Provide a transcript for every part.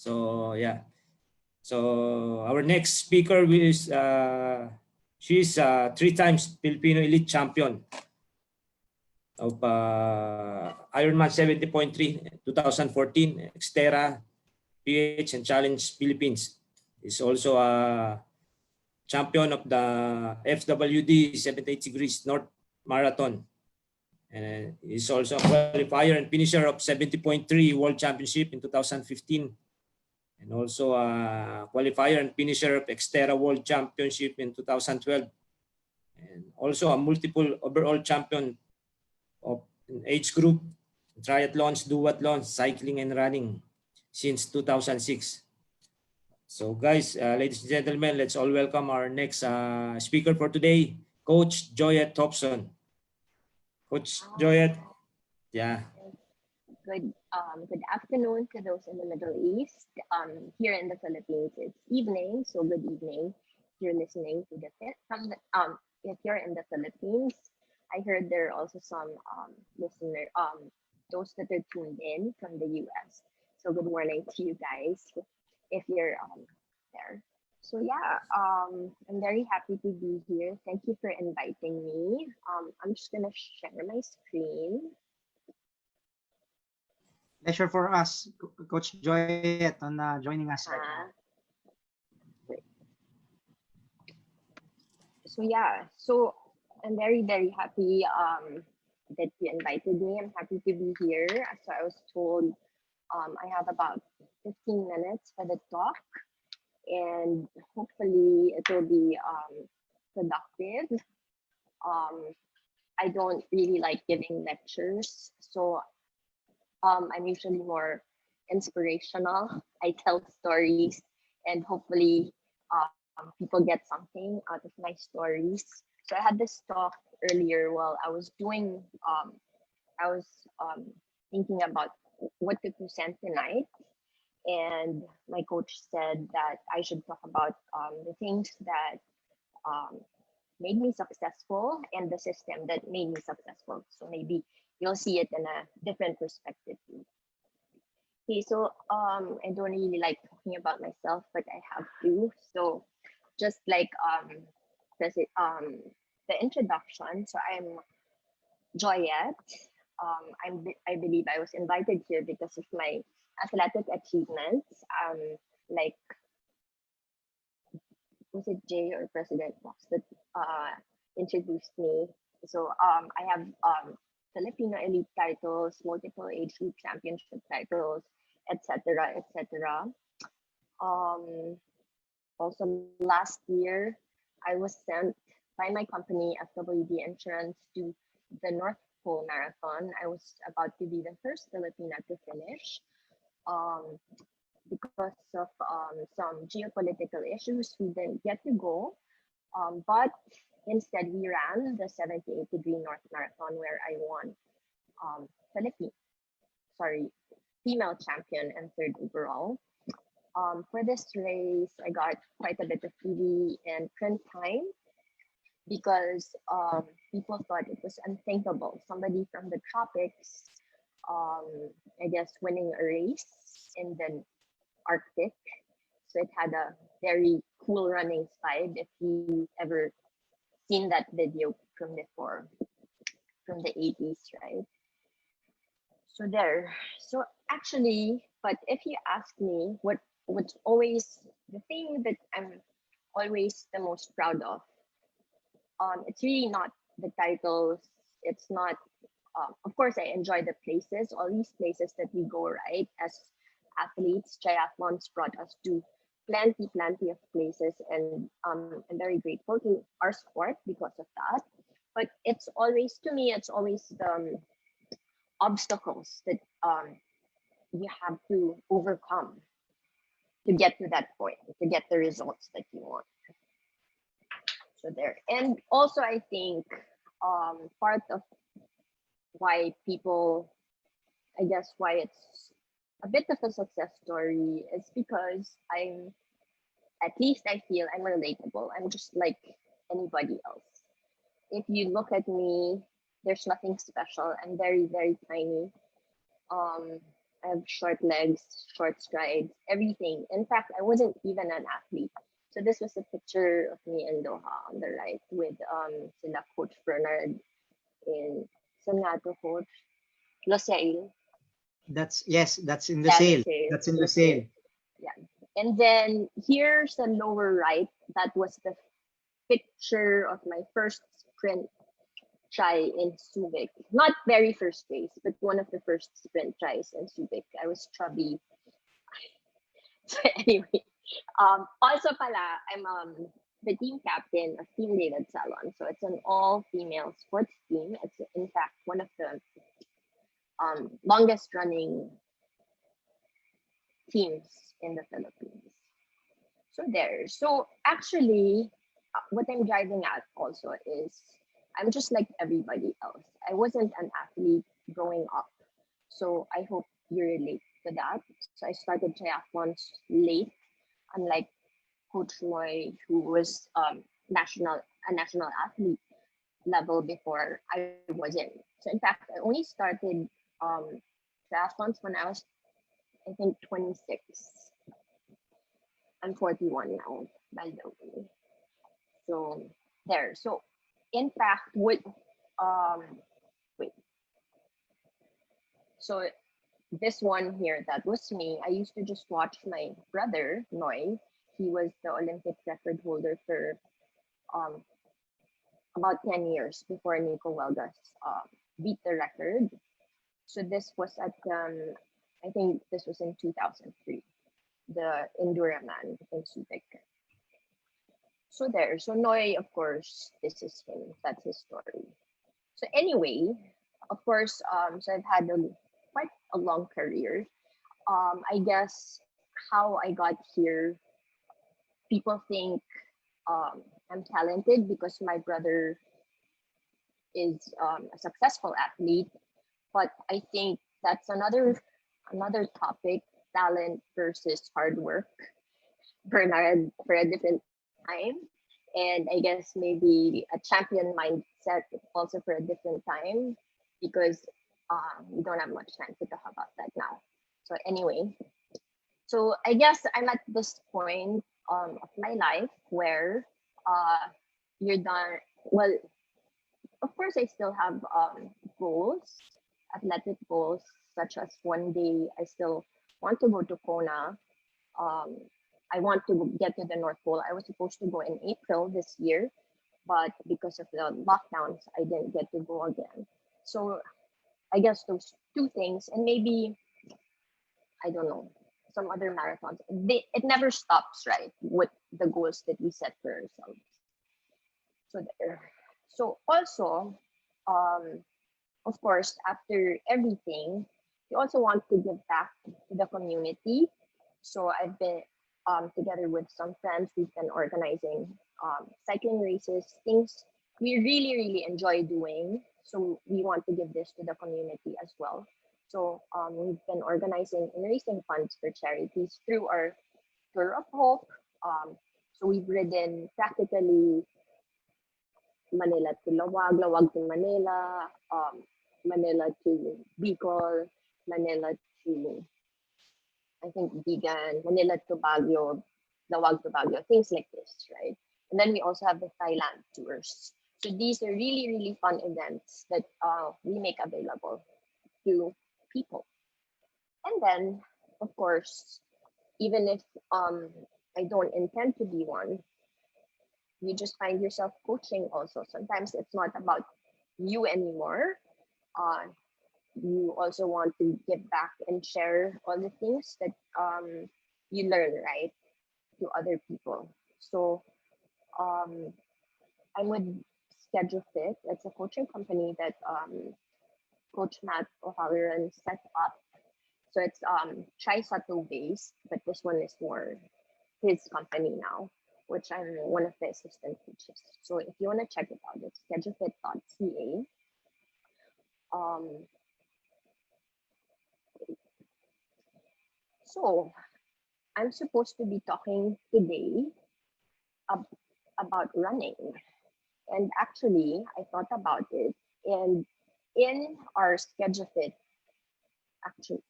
So yeah. So our next speaker is she's 3 times Filipino elite champion of Ironman 70.3 2014, Xterra, PH, and Challenge Philippines. Is also a champion of the FWD 78 degrees North Marathon. And is also a qualifier and finisher of 70.3 World Championship in 2015. And also a qualifier and finisher of Xterra World Championship in 2012. And also a multiple overall champion of an age group, triathlons, duathlons, cycling, and running since 2006. So guys, ladies and gentlemen, let's all welcome our next speaker for today, Coach Joyette Jopson. Coach Joyette, yeah. Good afternoon to those in the Middle East. Here in the Philippines, it's evening, so good evening. If you're listening to the if you're in the Philippines, I heard there are also some those that are tuned in from the US. So good morning to you guys if you're there. So yeah, I'm very happy to be here. Thank you for inviting me. I'm just gonna share my screen. Pleasure for us, Coach Joyette, on joining us right now. Great. So yeah, so I'm very happy that you invited me. I'm happy to be here. So I was told I have about 15 minutes for the talk, and hopefully it will be productive. I don't really like giving lectures, so I'm usually more inspirational. I tell stories, and hopefully people get something out of my stories. So I had this talk earlier while I was doing, I was thinking about what to present tonight. And my coach said that I should talk about the things that made me successful and the system that made me successful. So maybe you'll see it in a different perspective too. Okay, so I don't really like talking about myself, but I have to. So just like the introduction. So I'm Joyette. I believe I was invited here because of my athletic achievements. Like, was it Jay or President Fox that introduced me? So I have Filipino elite titles, multiple age group championship titles, etc., etc. Also last year, I was sent by my company FWD Insurance to the North Pole Marathon. I was about to be the first Filipina to finish. Because of some geopolitical issues, we didn't get to go. But instead, we ran the 78-degree North Marathon where I won female champion and third overall. For this race, I got quite a bit of TV and print time because people thought it was unthinkable. Somebody from the tropics, I guess, winning a race in the Arctic. So it had a very cool running side if you ever seen that video from before, from the 80s, right? So there. So actually, but if you ask me what's always the thing that I'm always the most proud of, it's really not the titles. It's not, of course, I enjoy the places, all these places that we go, right? As athletes, triathlons brought us to plenty of places, and I'm very grateful to our sport because of that. But it's always, to me, it's always the obstacles that you have to overcome to get to that point, to get the results that you want. So there. And also, I think part of why people, I guess why it's a bit of a success story is because at least I feel I'm relatable. I'm just like anybody else. If you look at me, there's nothing special. I'm very tiny. I have short legs, short strides, everything. In fact, I wasn't even an athlete. So this was a picture of me in Doha on the right with sila Coach Bernard in Sanato Coach Losail. That's that's in the Yeah, sale. Losail. That's in the Losail. sale. Yeah. And then here's the lower right. That was the picture of my first sprint try in Subic. Not very first race, but one of the first sprint tries in Subic. I was chubby. So anyway, also pala, I'm the team captain of Team David Salon. So it's an all-female sports team. It's in fact one of the longest running teams in the Philippines. So there. So actually, what I'm driving at also is I'm just like everybody else. I wasn't an athlete growing up. So I hope you relate to that. So I started triathlons late, unlike Coach Moy, who was a national athlete level before. I wasn't. So in fact, I only started triathlons when I was, I think, 26. I'm 41 now, by the way. So there. So in fact, what wait. So this one here, that was me. I used to just watch my brother, Noy. He was the Olympic record holder for about 10 years before Nico Welgas beat the record. So this was at, I think this was in 2003, the Enduraman in Subic. So there, so Noy, of course, this is him. That's his story. So anyway, of course, so I've had quite a long career. I guess how I got here, people think I'm talented because my brother is a successful athlete, but I think that's another topic: talent versus hard work, Bernard, for a different time, and I guess maybe a champion mindset also for a different time, because we don't have much time to talk about that now. So anyway, so I guess I'm at this point of my life where you're done. Well, of course, I still have goals, athletic goals, such as one day I still want to go to Kona. Um, I want to get to the North Pole. I was supposed to go in April this year, but because of the lockdowns, I didn't get to go again. So I guess those two things, and maybe, I don't know, some other marathons. It never stops, right? With the goals that we set for ourselves. So there. So also, um, of course, after everything, you also want to give back to the community. So I've been together with some friends. We've been organizing cycling races, things we really, really enjoy doing. So we want to give this to the community as well. So we've been organizing and raising funds for charities through our Tour of Hope. So we've ridden practically Manila to Lawag, Lawag to Manila, Manila to Bicol, Manila to, I think, Bigan, Manila to Baguio, Lawag to Baguio, things like this, right? And then we also have the Thailand tours. So these are really, really fun events that we make available to people. And then, of course, even if I don't intend to be one, you just find yourself coaching also. Sometimes it's not about you anymore. Uh, you also want to give back and share all the things that you learn, right, to other people. So I'm with SKEDUFIT. It's a coaching company that Coach Matt O'Halloran set up. So it's Trisato based, but this one is more his company now, which I'm one of the assistant coaches. So if you want to check it out, it's SKEDUFIT.CA. So I'm supposed to be talking today about running. And actually, I thought about it. And in our SKEDUFIT, actually,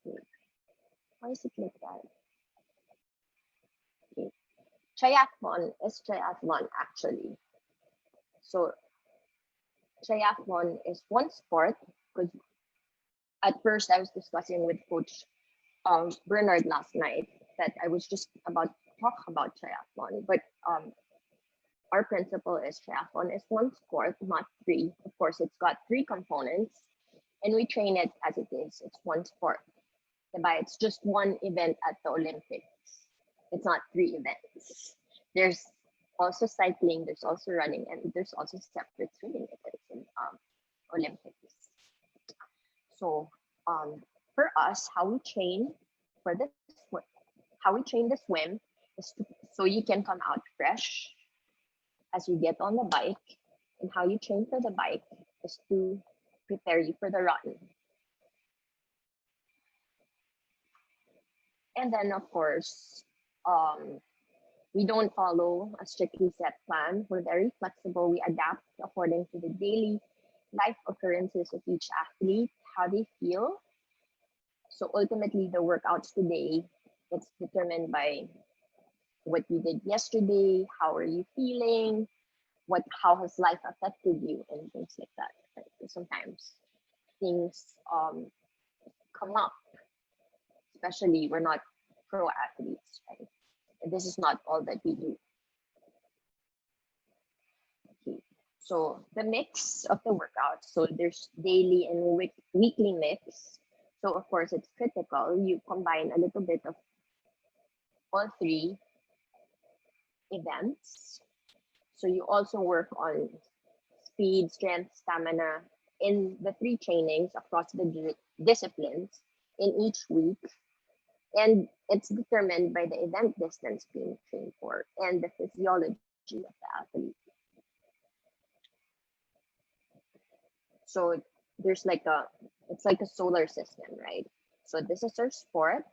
Why is it like that? Okay. Triathlon is triathlon actually. So triathlon is one sport, because at first I was discussing with Coach Bernard last night that I was just about to talk about triathlon, but our principle is triathlon is one sport, not three. Of course, it's got three components, and we train it as it is. It's one sport. It's just one event at the Olympics. It's not three events. There's also cycling, there's also running, and there's also separate swimming events in Olympics. So for us, how we train the swim is so you can come out fresh as you get on the bike, and how you train for the bike is to prepare you for the run. And then, of course, we don't follow a strictly set plan. We're very flexible. We adapt according to the daily life occurrences of each athlete, how they feel. So ultimately, the workouts today, it's determined by what you did yesterday, how are you feeling, how has life affected you, and things like that. Right? So sometimes things come up, especially we're not pro athletes, right? This is not all that we do. Okay. So the mix of the workouts, so there's daily and weekly mix. So of course it's critical. You combine a little bit of all three events. So you also work on speed, strength, stamina in the three trainings across the disciplines in each week. And it's determined by the event distance being trained for and the physiology of the athlete. So there's it's like a solar system, right? So this is our sport.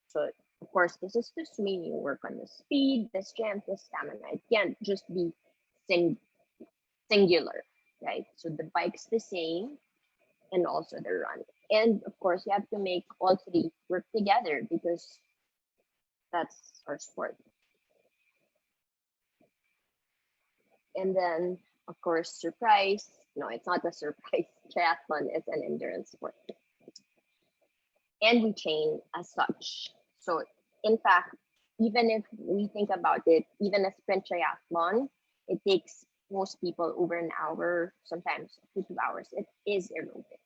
So of course, this is the swim. You work on the speed, the strength, the stamina. It can't just be singular, right? So the bike's the same, and also the run. And of course, you have to make all three work together because that's our sport. And then, of course, surprise. No, it's not a surprise. Triathlon is an endurance sport. And we train as such. So in fact, even if we think about it, even a sprint triathlon, it takes most people over an hour, sometimes 2 hours. It is aerobic.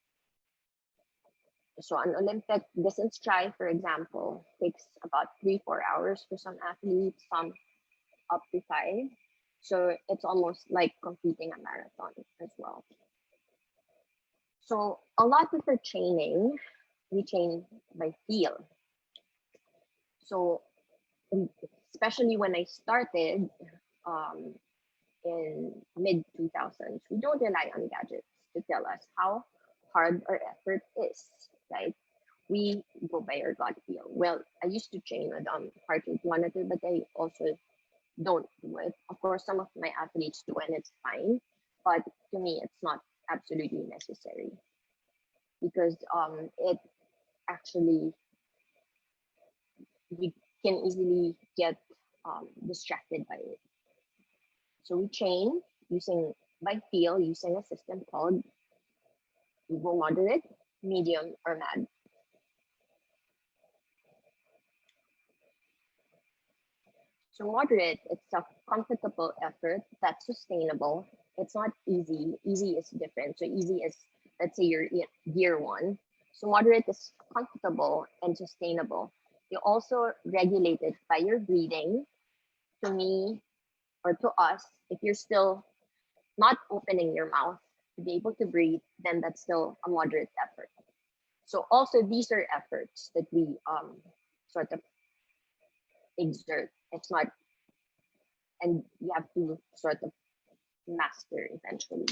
So an Olympic distance try, for example, takes about 3-4 hours for some athletes, some up to 5. So it's almost like competing a marathon as well. So a lot of our training, we train by feel. So especially when I started in mid-2000s, we don't rely on gadgets to tell us how hard our effort is, right? We go by our gut feel. Well, I used to train with heart rate monitor, but I also don't do it. Of course, some of my athletes do, and it's fine. But to me, it's not absolutely necessary because it actually, you can easily get distracted by it. So we train by feel using a system called Evo Moderate, Medium, or MAD. So moderate, it's a comfortable effort that's sustainable. It's not easy. Easy is different. So easy is, let's say, your gear 1. So moderate is comfortable and sustainable. You also regulate it by your breathing. To me, or to us, if you're still not opening your mouth to be able to breathe, then that's still a moderate effort. So also these are efforts that we sort of exert. It's not, and you have to sort of master eventually.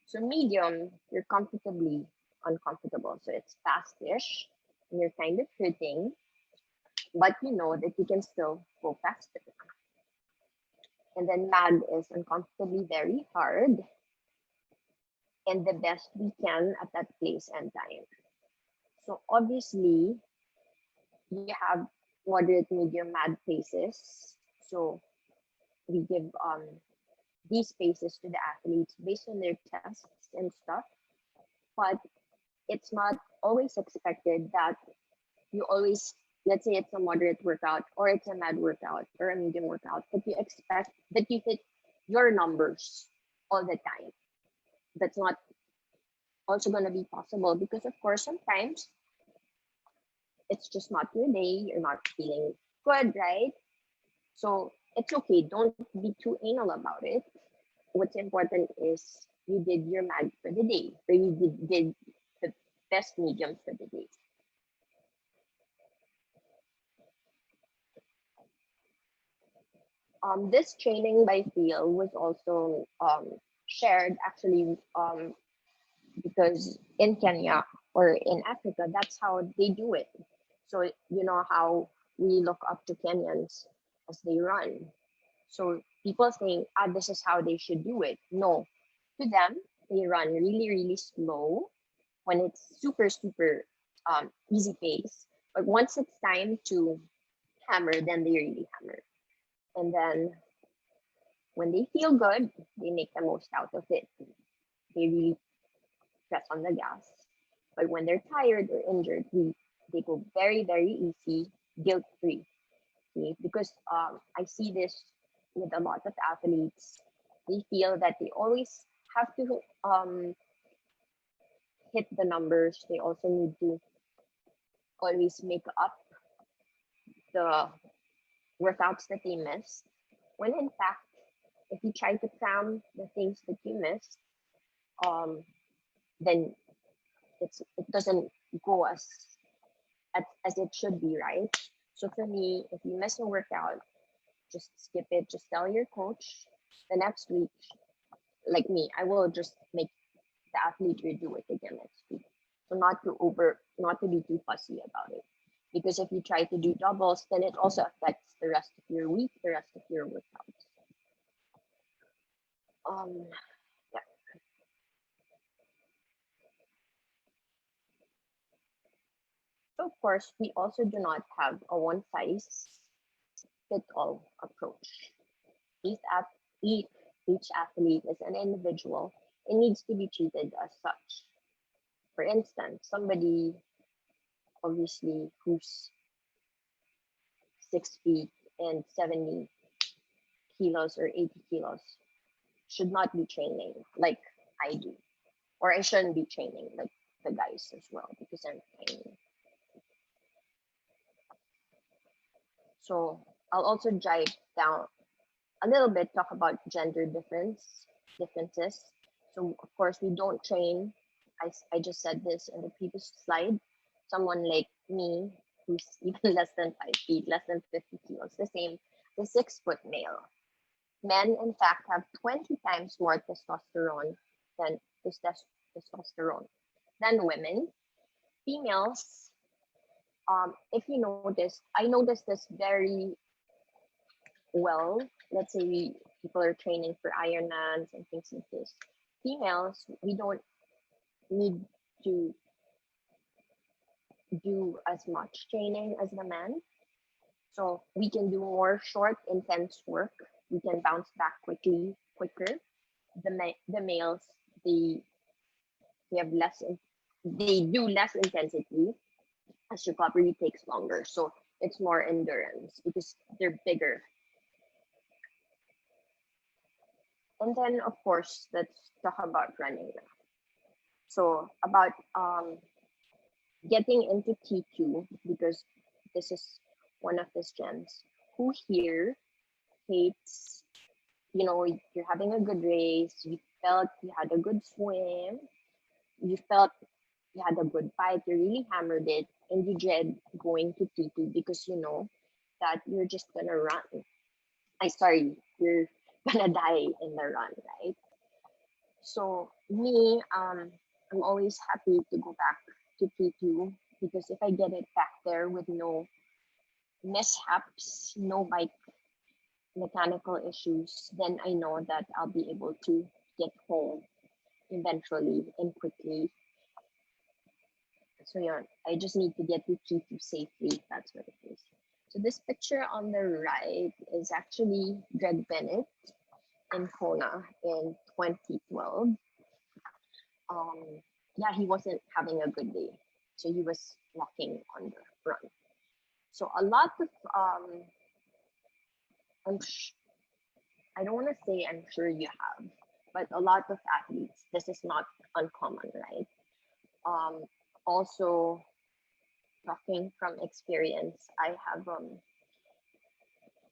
So medium, you're comfortably uncomfortable. So it's fast-ish, and you're kind of hurting, but you know that you can still go faster. And then MAD is uncomfortably very hard, and the best we can at that place and time. So obviously, we have moderate, medium, mad paces. So we give these paces to the athletes based on their tests and stuff. But it's not always expected that you always, let's say it's a moderate workout or it's a mad workout or a medium workout, that you expect that you hit your numbers all the time. That's not also going to be possible because, of course, sometimes it's just not your day. You're not feeling good, right? So it's okay. Don't be too anal about it. What's important is you did your mag for the day, or you did the best medium for the day. This training by feel was also shared actually because in Kenya or in Africa, that's how they do it. So you know how we look up to Kenyans as they run. So people think, this is how they should do it. No, to them, they run really, really slow when it's super, super easy pace. But once it's time to hammer, then they really hammer. And then when they feel good, they make the most out of it. They really press on the gas. But when they're tired or injured, they go very, very easy, guilt free. Okay? Because I see this with a lot of athletes. They feel that they always have to hit the numbers. They also need to always make up the workouts that they missed. When in fact, if you try to cram the things that you missed, then it doesn't go as it should be, right? So for me, if you miss a workout, just skip it. Just tell your coach the next week, like me, I will just make the athlete redo it again next week. So not to be too fussy about it. Because if you try to do doubles, then it also affects the rest of your week, the rest of your workouts. Yeah. So of course, we also do not have a one size fit all approach. Each athlete is an individual and needs to be treated as such. For instance, somebody obviously who's 6 feet and 70 kilos or 80 kilos should not be training like I do. Or I shouldn't be training like the guys as well because I'm training. So I'll also dive down a little bit, talk about gender differences. So of course we don't train. I just said this in the previous slide. Someone like me, who's even less than 5 feet, less than 50 kilos, the 6 foot male. Men, in fact, have 20 times more testosterone than testosterone than women. Females, if you notice, I noticed this very well. Let's say people are training for Ironmans and things like this. Females, we don't need to do as much training as the men. So we can do more short, intense work. We can bounce back quicker. The males, they have they do less intensity as recovery takes longer. So it's more endurance because they're bigger. And then of course, let's talk about running now. So about getting into T2, because this is one of the gems. Who here hates, you're having a good race, you felt you had a good swim, you felt you had a good bike, you really hammered it, and you dread going to T2 because you know that you're just gonna run. You're gonna die in the run, right? So me, I'm always happy to go back to T2 because if I get it back there with no mishaps, no bike mechanical issues, then I know that I'll be able to get home eventually and quickly. So yeah, I just need to get to T2 safely. That's what it is. So this picture on the right is actually Greg Bennett in Kona in 2012. Yeah, he wasn't having a good day, so he was walking on the run. So a lot of I don't want to say I'm sure you have, but a lot of athletes, this is not uncommon, right? Also, talking from experience, I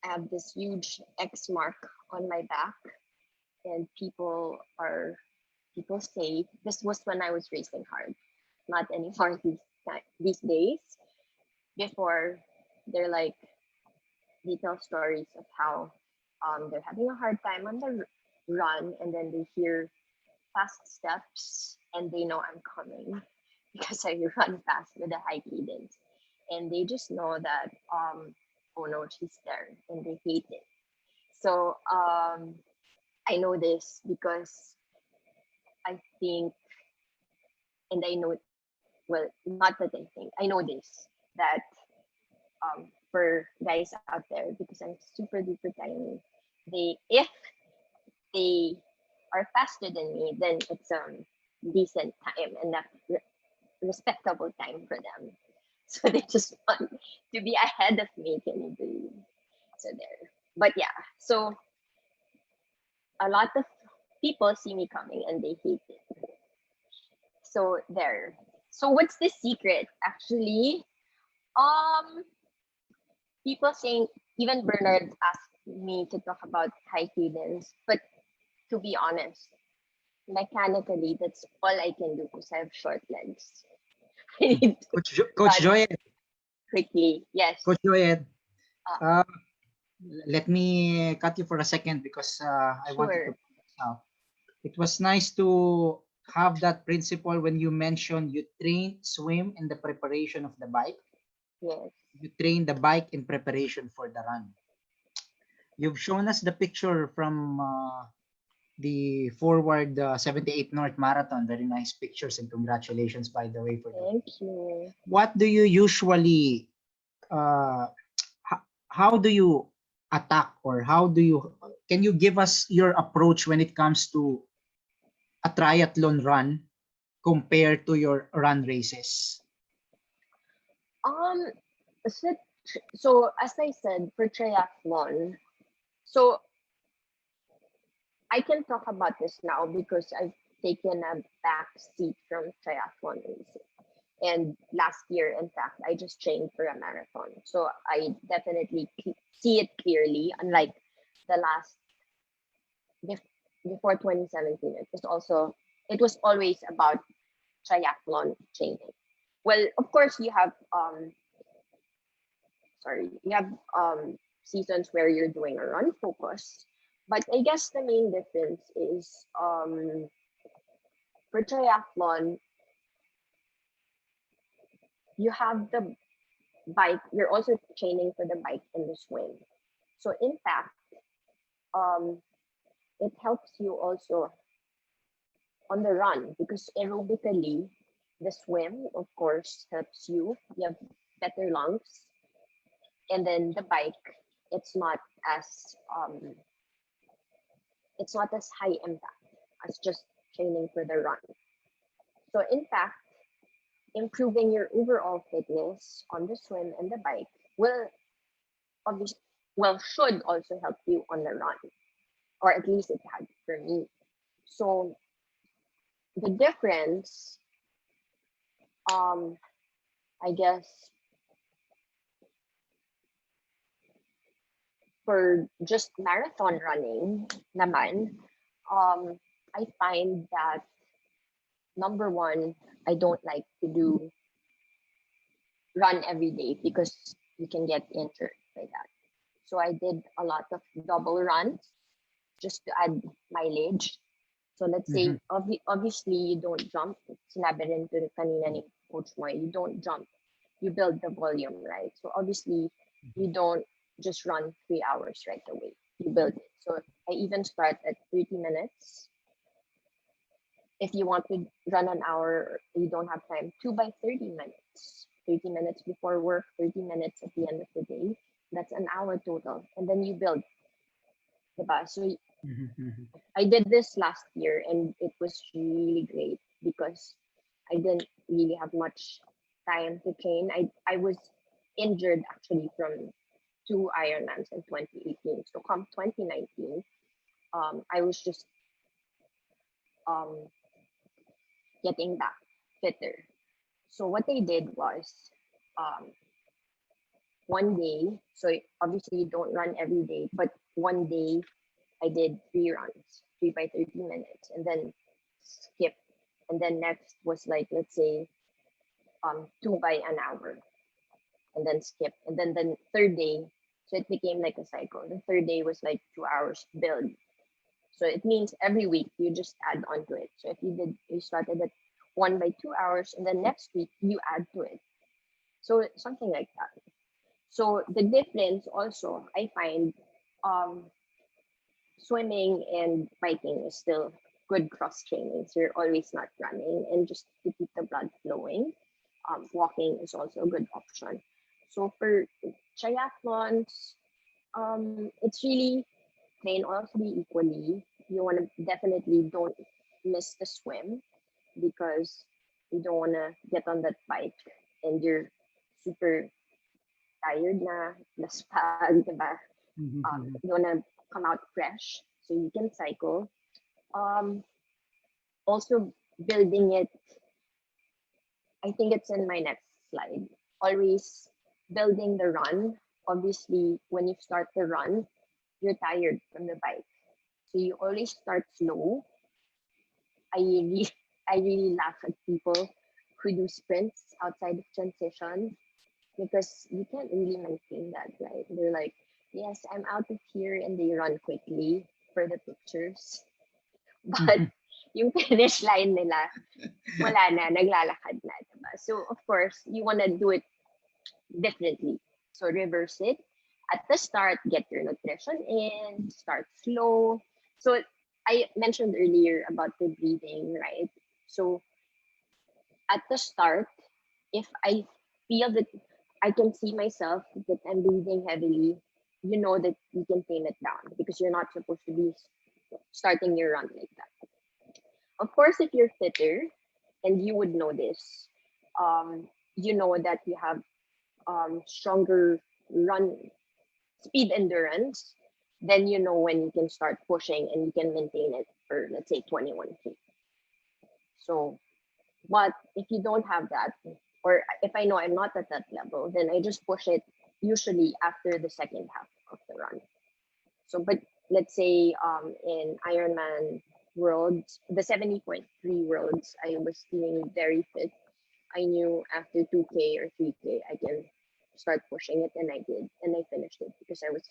have this huge X mark on my back, and people say this was when I was racing hard, not anymore these days. Before, they're like, they tell stories of how they're having a hard time on the run, and then they hear fast steps and they know I'm coming because I run fast with a high cadence, and they just know that oh no, she's there, and they hate it. So I know this because I think, and I know, well, not that I think, I know this, that for guys out there, because I'm super duper tiny, if they are faster than me, then it's decent time and a respectable time for them. So they just want to be ahead of me, can you believe? So there. But yeah, so a lot of people see me coming and they hate it. So there. So what's the secret? Actually, um, people saying, even Bernard asked me to talk about high cadence, but to be honest, mechanically, that's all I can do because I have short legs. I need to Coach run Joyette, quickly. Yes. Coach Joyette, Uh, let me cut you for a second because I wanted to sure. point this out. It was nice to have that principle when you mentioned you train swim in the preparation of the bike. Yes. You train the bike in preparation for the run. You've shown us the picture from the Forward 78 North Marathon. Very nice pictures and congratulations, by the way, for the. Thank you. What do you usually, uh, how do you attack, or can you give us your approach when it comes to a triathlon run compared to your run races? Um, so, so as I said, for triathlon, so I can talk about this now because I've taken a back seat from triathlon racing. And last year, in fact, I just trained for a marathon. So I definitely see it clearly, unlike the last, before 2017. It was always about triathlon training. Well, of course, you have, seasons where you're doing a run focus. But I guess the main difference is for triathlon, you have the bike, you're also training for the bike and the swim. So in fact, it helps you also on the run because aerobically, the swim, of course, helps you. You have better lungs. And then the bike, it's not as high impact as just training for the run. So in fact, improving your overall fitness on the swim and the bike will obviously, should also help you on the run, or at least it had for me. So the difference, I guess, for just marathon running naman, I find that number one, I don't like to run every day because you can get injured by that. So I did a lot of double runs just to add mileage. So let's say, obviously you don't jump. Sinabi rin to kanina ni Coach Moy, you don't jump. You build the volume, right? So obviously you don't just run 3 hours right away. You build it. So I even start at 30 minutes if you want to run an hour, you don't have time, 2 by 30 minutes. 30 minutes before work, 30 minutes at the end of the day. That's an hour total. And then you build. Diba? So I did this last year and it was really great because I didn't really have much time to train. I was injured actually from 2 Ironmans in 2018. So come 2019, I was just getting back fitter. So what they did was one day, so obviously you don't run every day, but one day I did 3 runs, 3 by 30 minutes, and then skip. And then next was like, let's say, 2 by an hour, and then skip. And then the third day, so it became like a cycle. The third day was like 2 hours build. So it means every week you just add on to it. So if you started at 1 by 2 hours, and then next week you add to it. So something like that. So the difference also, I find, swimming and biking is still good cross training. So you're always not running, and just to keep the blood flowing. Walking is also a good option. So for triathlons, it's really train all three equally. You want to definitely don't miss the swim because you don't want to get on that bike and you're super tired na, naspag, diba? You want to come out fresh so you can cycle. Also building it, I think it's in my next slide. Always building the run. Obviously, when you start the run, you're tired from the bike. So you always start slow. I really, I really laugh at people who do sprints outside of transition because you can't really maintain that, right? They're like, yes, I'm out of here, and they run quickly for the pictures. But yung finish line nila, wala na, naglalakad na, diba? So of course, you want to do it differently. So reverse it. At the start, get your nutrition in, start slow. So I mentioned earlier about the breathing, right? So at the start, if I feel that I can see myself that I'm breathing heavily, you know that you can tame it down because you're not supposed to be starting your run like that. Of course, if you're fitter, and you would know this, you know that you have stronger run speed endurance, then you know when you can start pushing and you can maintain it for, let's say, 21K. So, but if you don't have that, or if I know I'm not at that level, then I just push it usually after the second half of the run. So, but let's say in Ironman Worlds, the 70.3 Worlds, I was feeling very fit. I knew after 2K or 3K, I can start pushing it, and I did, and I finished it because I was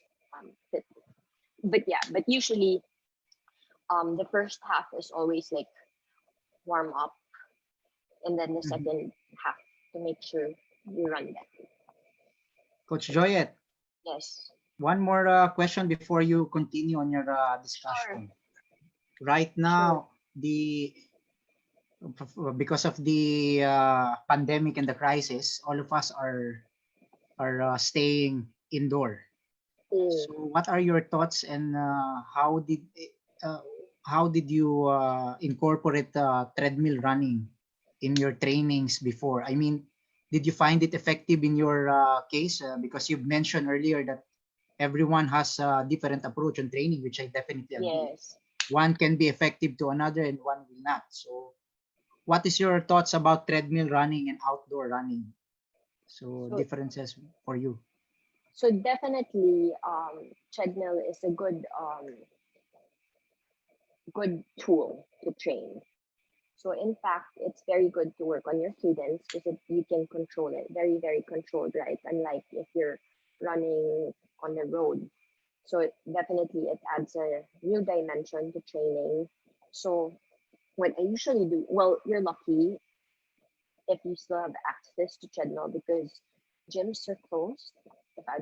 fit. But yeah, but usually the first half is always like warm up, and then the second half to make sure you run better. Coach Joyette, Yes. one more question before you continue on your discussion. Right now, because of the pandemic and the crisis, all of us are staying indoor. So what are your thoughts, and how did you incorporate treadmill running in your trainings before? I mean, did you find it effective in your case? Because you've mentioned earlier that everyone has a different approach on training, which I definitely agree. Yes. One can be effective to another and one will not. So what is your thoughts about treadmill running and outdoor running? So differences for you. So definitely, treadmill is a good tool to train. So in fact, it's very good to work on your cadence because you can control it, very, very controlled, right? Unlike if you're running on the road. So definitely it adds a new dimension to training. So what I usually do, well, you're lucky if you still have access to treadmill because gyms are closed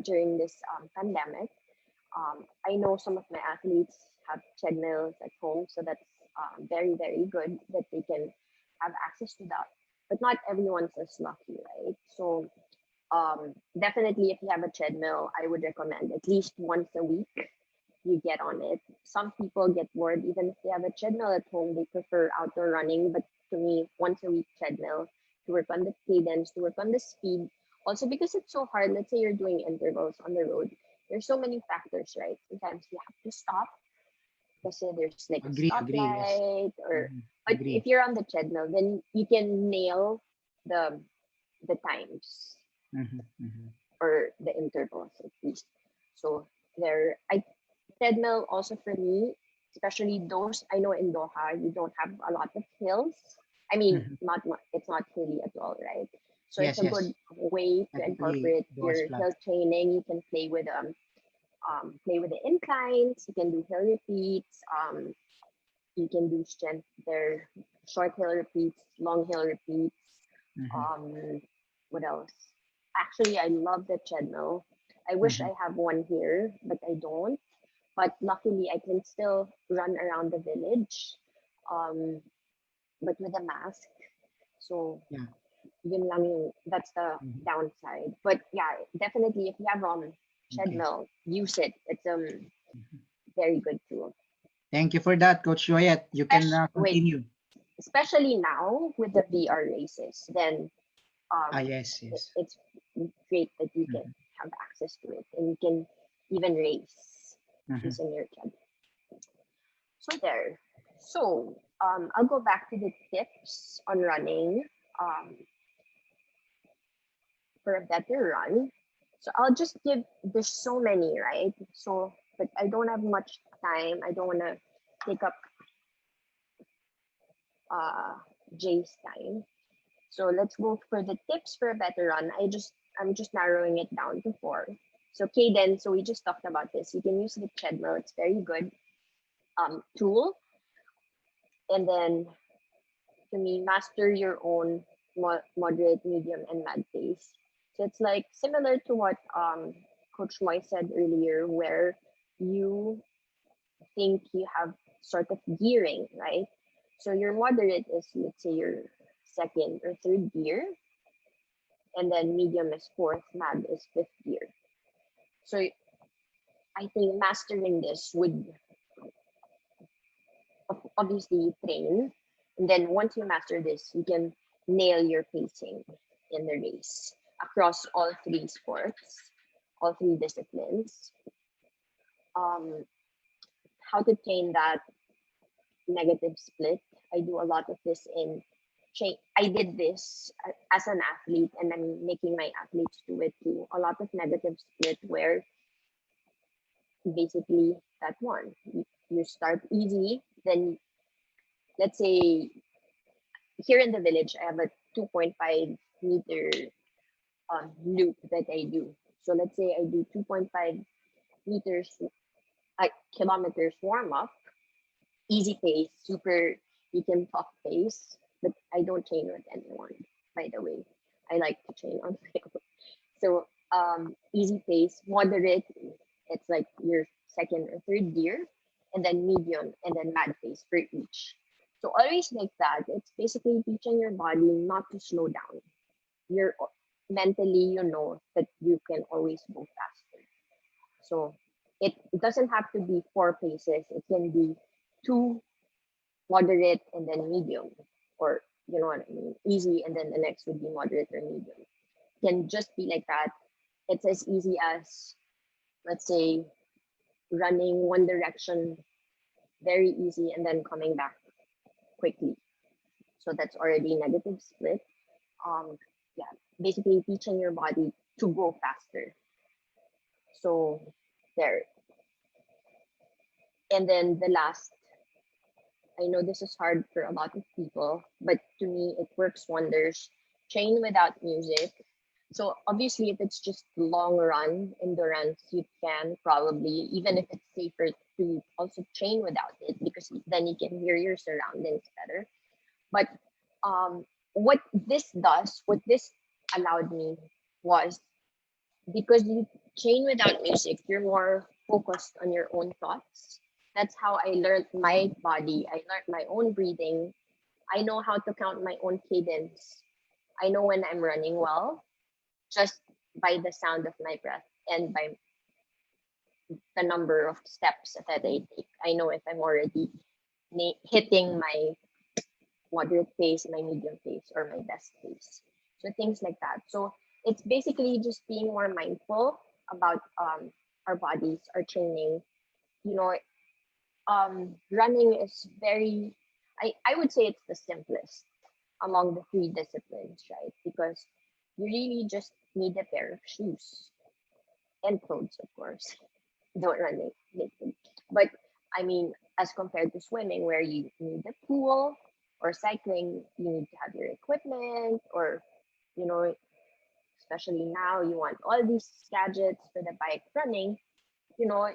during this pandemic. I know some of my athletes have treadmills at home, so that's very, very good that they can have access to that. But not everyone's as lucky, right? So definitely if you have a treadmill, I would recommend at least once a week you get on it. Some people get bored even if they have a treadmill at home, they prefer outdoor running. But to me, once a week treadmill to work on the cadence, to work on the speed. Also because it's so hard, let's say you're doing intervals on the road, there's so many factors, right? Sometimes you have to stop because there's like a Agree, yes. stoplight or but Agree. if you're on the treadmill, then you can nail the times or the intervals at least. So there, I treadmill also for me, especially those I know in Doha, you don't have a lot of hills. I mean, not it's not hilly at all, right? So it's Yes, a yes. good way to Technically, incorporate Doha's your flat. hill training. You can play with the inclines. You can do hill repeats. You can do strength there, short hill repeats, long hill repeats. Um, what else? Actually, I love the treadmill. I wish I have one here, but I don't. But luckily, I can still run around the village, um, but with a mask. So Yeah. yun lang that's the downside. But yeah, definitely if you have Okay. treadmill, use it. It's very good tool. Thank you for that, Coach Joyette. You can Wait, continue. especially now with the VR races, then Yes, yes. it's great that you can have access to it and you can even race using your treadmill. So there. So I'll go back to the tips on running for a better run. So I'll just give, there's so many, right? So, but I don't have much time. I don't want to take up Jay's time. So let's go for the tips for a better run. I'm just narrowing it down to 4. So cadence, so we just talked about this. You can use the treadmill. It's very good tool. And then to me, master your own moderate, medium, and mad pace. So it's like similar to what Coach Moy said earlier, where you think you have sort of gearing, right? So your moderate is, let's say, your second or third gear, and then medium is fourth, mad is fifth gear. So I think mastering this would obviously train, and then once you master this, you can nail your pacing in the race across all 3 sports, all 3 disciplines. How to train that negative split. I do a lot of this in I did this as an athlete, and I'm making my athletes do it too. A lot of negative split where basically that one, you start easy, then let's say here in the village, I have a 2.5 meter loop that I do. So let's say I do 2.5 meters, kilometers warm up, easy pace, super, you can talk pace, but I don't train with anyone, by the way. I like to train on my own. So easy pace, moderate, it's like your second or third gear, and then medium, and then mad pace for each. So always like that. It's basically teaching your body not to slow down. You're mentally, you know that you can always go faster. So it doesn't have to be 4 paces. It can be 2 moderate and then medium, or you know what I mean, easy, and then the next would be moderate or medium. It can just be like that. It's as easy as, let's say, running one direction very easy and then coming back quickly. So that's already negative split. Yeah, basically teaching your body to go faster. So there. And then the last, I know this is hard for a lot of people, but to me, it works wonders. Train without music. So obviously, if it's just long run endurance, you can probably, even if it's safer to also train without it, because then you can hear your surroundings better. But what this does, what this allowed me was, because you train without music, you're more focused on your own thoughts. That's how I learned my body. I learned my own breathing. I know how to count my own cadence. I know when I'm running well just by the sound of my breath and by the number of steps that I take. I know if I'm already hitting my moderate pace, my medium pace, or my best pace. So things like that. So it's basically just being more mindful about our bodies, our training. You know, running is very, I would say it's the simplest among the three disciplines, right? Because you really just need a pair of shoes and clothes, of course. Don't run naked. But I mean, as compared to swimming, where you need a pool, or cycling, you need to have your equipment, or, you know, especially now, you want all these gadgets for the bike. Running, you know,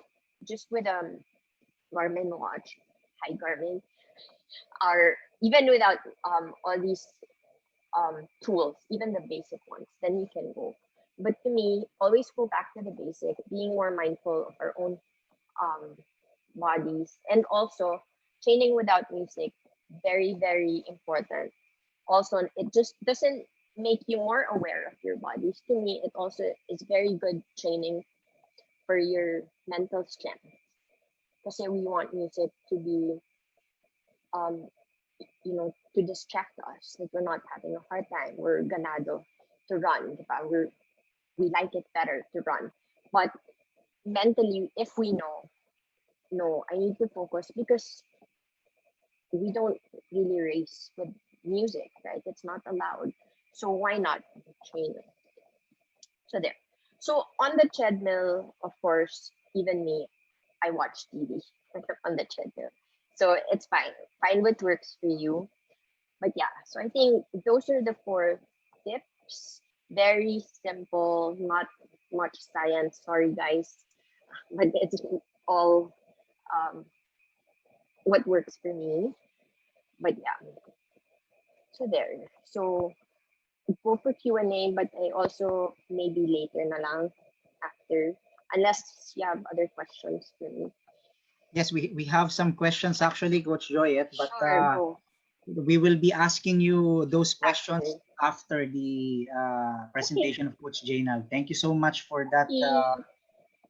just with Garmin watch, hi Garmin, or even without all these tools, even the basic ones, then you can go. But to me, always go back to the basic, being more mindful of our own bodies, and also training without music, very, very important. Also, it just doesn't make you more aware of your bodies. To me, it also is very good training for your mental strength. Because we want music to be, you know, to distract us. Like we're not having a hard time. We're ganado to run. We like it better to run. But mentally, if we know, no, I need to focus, because we don't really race with music, right? It's not allowed. So why not train it? So there. So on the treadmill, of course, even me, I watch TV on the treadmill. So it's fine. Find what works for you. But yeah, so I think those are the 4 tips. Very simple, not much science. Sorry, guys. But it's all what works for me. But yeah, so there. So go for Q&A, but I also maybe later na lang after, unless you have other questions for me. Yes, we have some questions actually, Coach Joyette, but Sure, go. we will be asking you those questions After. after the presentation of Coach Jaynald. Thank you so much for that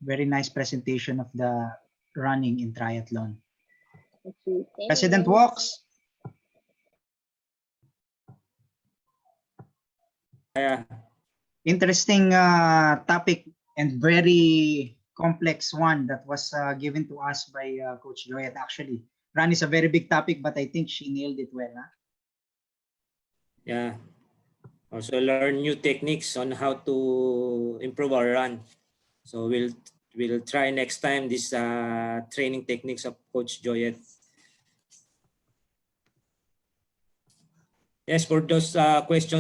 very nice presentation of the running in triathlon. Okay, President thanks. Walks. Yeah. Interesting topic and very complex one that was given to us by Coach Joyette. Actually, run is a very big topic, but I think she nailed it well. Huh? Yeah. Also learn new techniques on how to improve our run. So we'll try next time this training techniques of Coach Joyette. Yes, for those questions